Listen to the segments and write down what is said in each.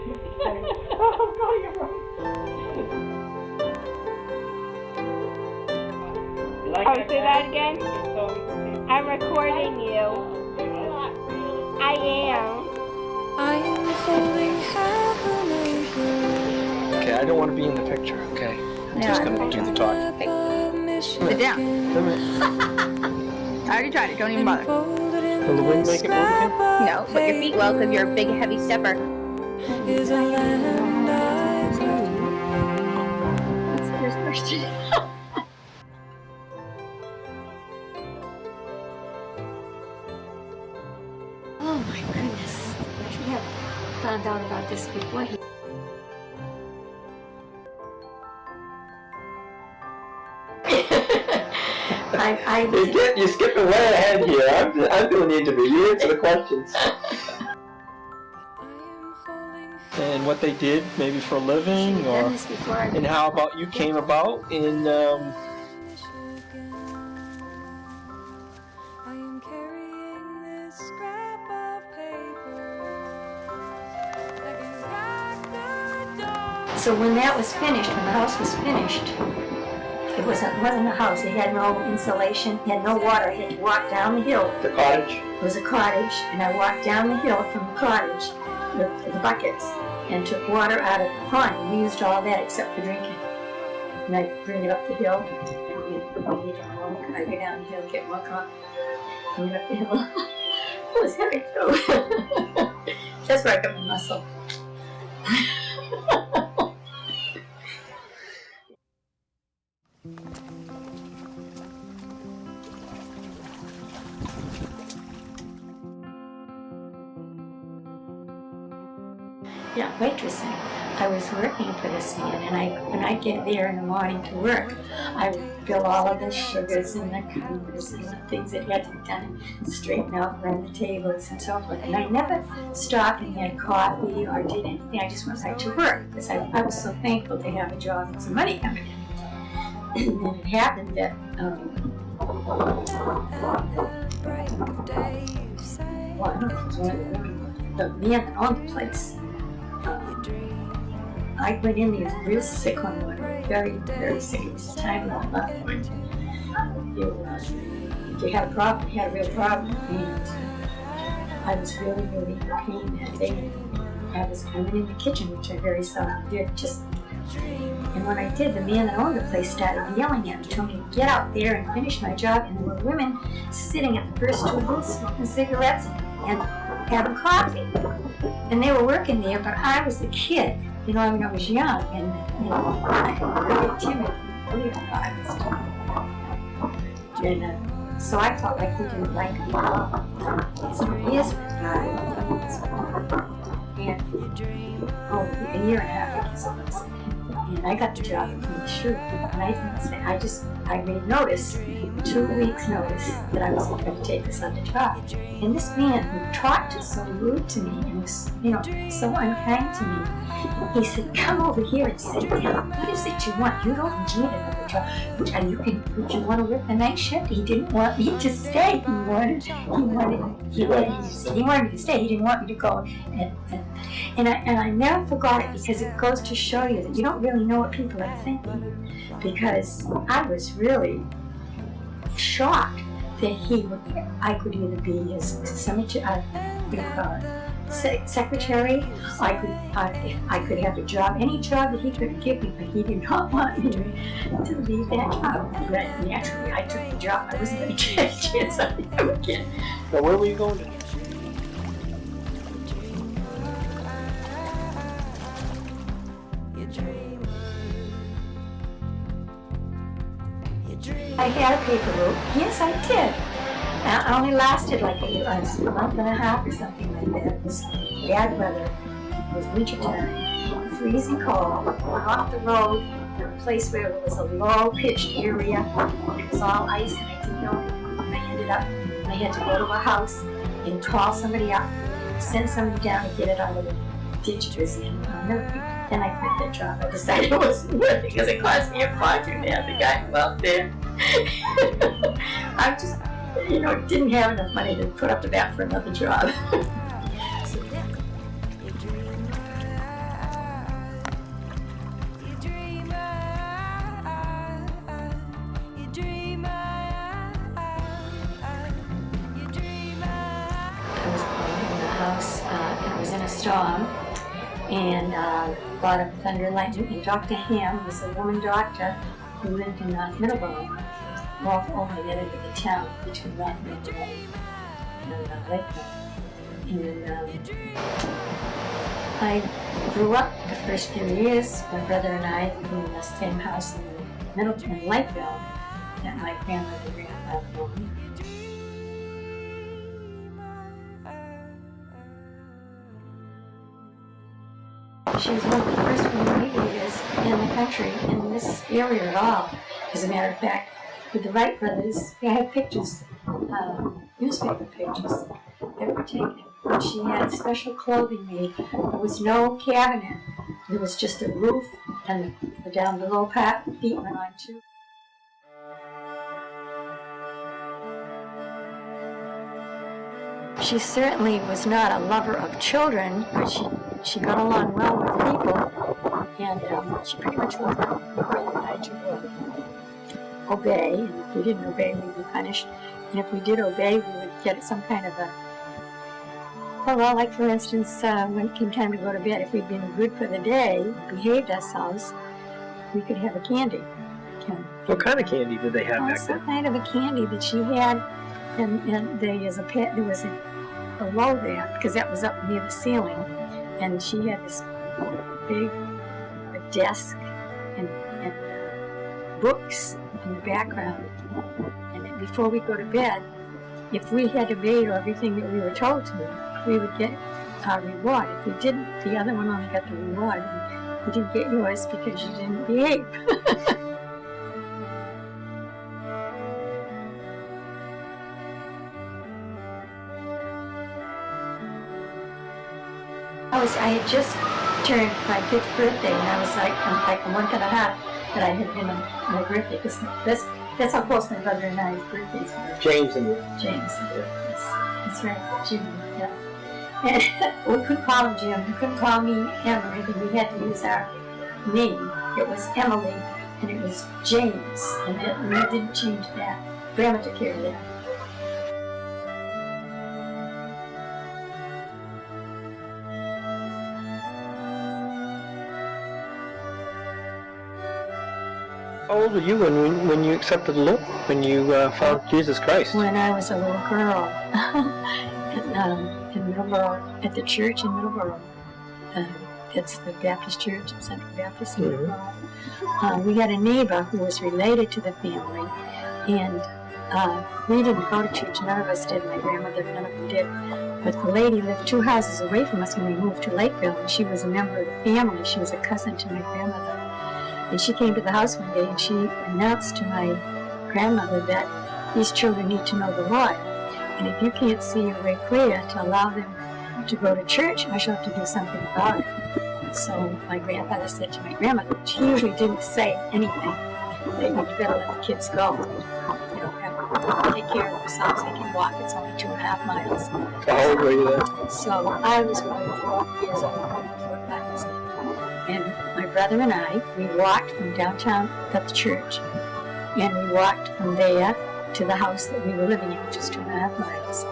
Oh, say that again? I'm recording you. I am. I am holding heaven, Okay, I don't want to be in the picture, okay? I'm just going to do the talking. Sit down. I already tried it, don't even bother. Will the wind make it move again? No, but your feet will because you're a big, heavy stepper. is a land I That's the first question. Oh my goodness. I should have found out about this before he... You're skipping way ahead here. I'm going to need to be. You answer the questions. And what they did, maybe for a living, or done this before. and how about you came about in I am carrying this scrap of paper. I can crack the door. So when that was finished, when the house was finished, it wasn't a house. It had no insulation, it had no water. I had to walk down the hill. the cottage? It was a cottage, and I walked down the hill from the cottage with the buckets and took water out of the pond. We used all that except for drinking. And I bring it up the hill. I go down the hill, get more coffee, bring it up the hill. It was heavy too. That's where I got my muscle. Yeah, waitressing. I was working for this man, and when I get there in the morning to work, I would fill all of the sugars and the counters and the things that had to be done and straighten out, run the tables and so forth. And I never stopped and had coffee or did anything. I just went right to work because I was so thankful to have a job and some money coming in. And then it happened that well, I don't know if it was one of the man that owned the place. I went in there real sick one morning, very, very sick. It was the time of my left point. If you had a problem, you had a real problem. And I was really, really in pain that day. I was coming in the kitchen, which I very seldom did, and when I did, the man that owned the place started yelling at me, told me to get out there and finish my job, and there were women sitting at the first two booths smoking cigarettes and having coffee. And they were working there, but I was a kid. You know, I mean, I was young, and I was really timid. Believe it or not, I was timid. And so I felt like he didn't like me. So years went by, and a year and a half, I guess it was. And I got the job at Clean Shoe, and I made notice, 2 weeks notice, that I was going to take this other job. And this man who talked so rude to me and was, so unkind to me, he said, "Come over here and sit down. What is it you want? You don't need another job. Would you want to work the night shift?" He didn't want me to stay. He wanted me to stay. He didn't want me to go. And I never forgot it, because it goes to show you that you don't really know what people are thinking. Because I was really shocked that I could either be his secretary, if I could have a job, any job that he could give me, but he did not want me to leave that job. But naturally, I took the job. I wasn't going to get a chance on him again. Now, where were you going to? I had a paper route. Yes, I did. I only lasted like a month and a half or something like that. It was bad weather. It was winter time, freezing cold. Went off the road in a place where it was a low-pitched area. It was all ice, and I didn't know it. And I ended up, I had to go to a house and call somebody up, send somebody down to get it out of the ditch. Then I quit that job. I decided it wasn't worth it because it cost me a fortune to have the guy go out there. I just, didn't have enough money to put up with that for another job. dog and bought a Thunder and Lightning. And Dr. Ham was a woman doctor who lived in North Middleborough, over the end of the town between North Middleborough and Lakeville. And I grew up the first few years, my brother and I, in the same house in Lakeville that my grandmother and grandfather owned. She was one of the first women leaders in the country, in this area at all. As a matter of fact, with the Wright brothers, I have pictures, newspaper pictures that were taken. And she had special clothing made. There was no cabinet. There was just a roof, and down below part, the feet went on too. She certainly was not a lover of children, but she got along well with people, and she pretty much loved my brother and I to obey, and if we didn't obey, we'd be punished, and if we did obey, we would get some kind of a, well, like for instance, when it came time to go to bed, if we'd been good for the day, behaved ourselves, we could have a candy. What kind of candy did they have back Some then? kind of a candy that she had, and there was a low there, because that was up near the ceiling, and she had this big desk and books in the background. And then before we go to bed, if we had obeyed everything that we were told to, we would get our reward. If we didn't, the other one only got the reward. And you didn't get yours because you didn't behave. I had just turned my 5th birthday, and I was like a month and a half that I had been on my birthday, because that's how close my brother and I's birthdays were. James and James. That's right, Jim, yeah. And we couldn't call him Jim, we couldn't call me Em or anything, we had to use our name. It was Emily, and it was James, and we didn't change that. Grandma took care of that. how old were you when you accepted the Lord, when you found Jesus Christ? When I was a little girl in Middleborough, at the church in Middleborough. It's the Baptist Church, Central Baptist in Middleborough. We had a neighbor who was related to the family, and we didn't go to church. None of us did. My grandmother, none of them did. But the lady lived 2 houses away from us when we moved to Lakeville, and she was a member of the family. She was a cousin to my grandmother. And she came to the house one day, and she announced to my grandmother that these children need to know the Lord. And if you can't see your way clear to allow them to go to church, I shall have to do something about it. So my grandfather said to my grandmother, she usually didn't say anything, that you better let the kids go. You know, have to take care of themselves. They can walk. It's only 2.5 miles. How old were you then? So I was probably 4 years old, 4 or 5 years old. And my brother and I, we walked from downtown at the church, and we walked from there to the house that we were living in, which was 2.5 miles.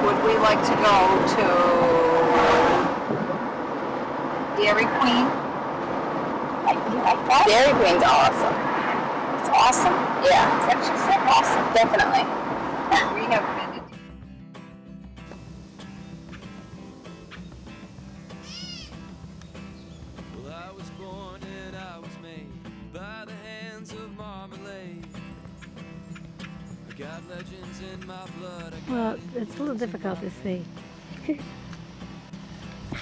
Would we like to go to Dairy Queen? Dairy Queen's awesome. It's awesome? Yeah. It's actually so awesome. Definitely. We have been to Well, I was born and I was made by the hands of marmalade. I got legends in my blood. Well, it's a little difficult to see.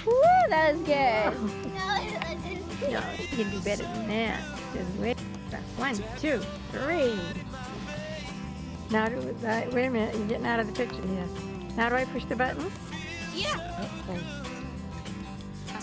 Woo, that was good. No, you can do better than that. Just wait. 1, 2, 3. Now, wait a minute. You're getting out of the picture here. Now, do I push the button? Yeah. Okay.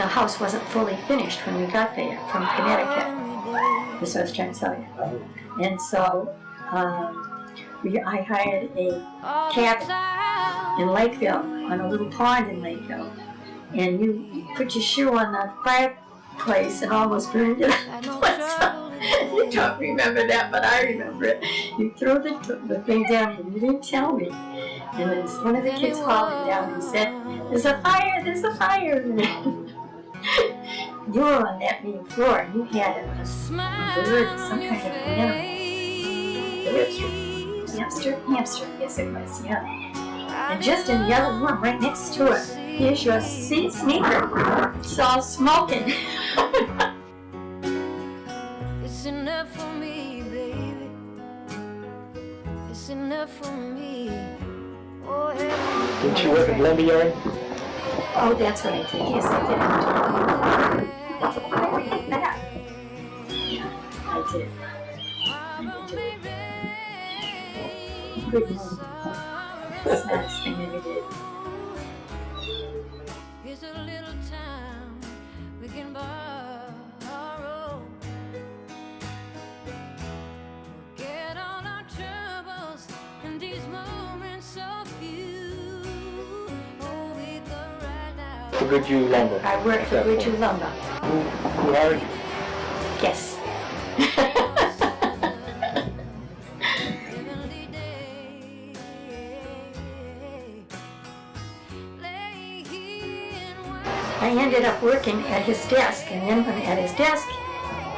the house wasn't fully finished when we got there from Connecticut. That's what I was trying to tell you. And so I hired a cabin in Lakeville, on a little pond in Lakeville. And you put your shoe on the fireplace and almost burned it up. You don't remember that, but I remember it. You threw the thing down and you didn't tell me. And then one of the kids hauled it down and said, "There's a fire, there's a fire." You were on that main floor and you had a bird, some kind of animal. Hamster, yes it was, yeah. And just in the other room, right next to it, here's your sneaker. It's all smoking. It's enough for me, baby. It's enough for me. Oh, yeah. Didn't you work at Lumberyard? Oh, that's what I did. Yes, I did. I did. Good move. That's the nice thing I ever did. Here's a little time we can borrow. Forget all our troubles in these moments so few. Oh, we go right now. For Goodhue Lumber. I worked for Goodhue Lumber. Who hired you? Yes. Heavenly day. Lay here and I ended up working at his desk, and then when at his desk,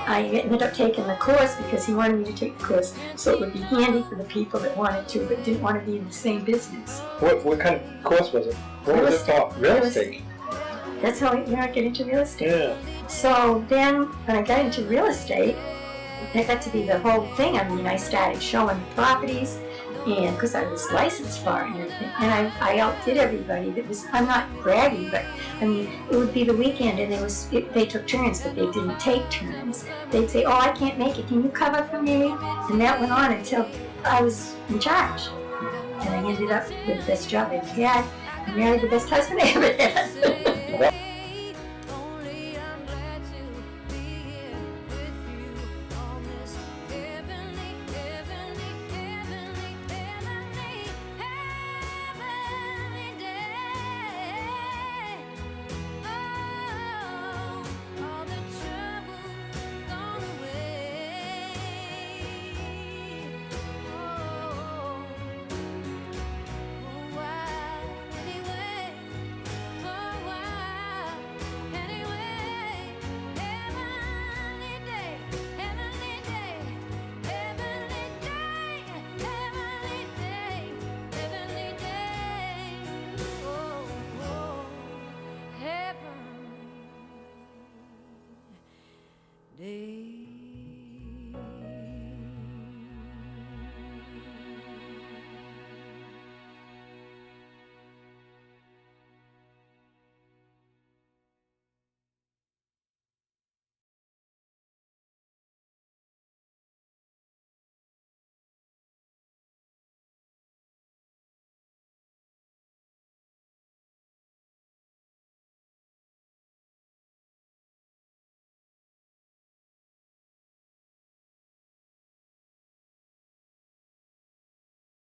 I ended up taking the course because he wanted me to take the course so it would be handy for the people that wanted to but didn't want to be in the same business. What kind of course was it? What was it for? Real estate. That's how I get into real estate. Yeah. So then when I got into real estate, that got to be the whole thing. I mean, I started showing properties, and because I was licensed for it and everything, and I outdid everybody. I'm not bragging, but I mean, it would be the weekend, and they took turns, but they didn't take turns. They'd say, "Oh, I can't make it. Can you cover for me?" And that went on until I was in charge, and I ended up with the best job I ever had. I married the best husband I ever had. only I'm glad to be here with you on this heavenly, heavenly, heavenly, heavenly, heavenly day. Oh, all the trouble gone away. Oh, for a while anyway. For a while anyway. Heavenly day, heavenly day, heavenly day, heavenly day, heavenly day. Oh, heavenly day.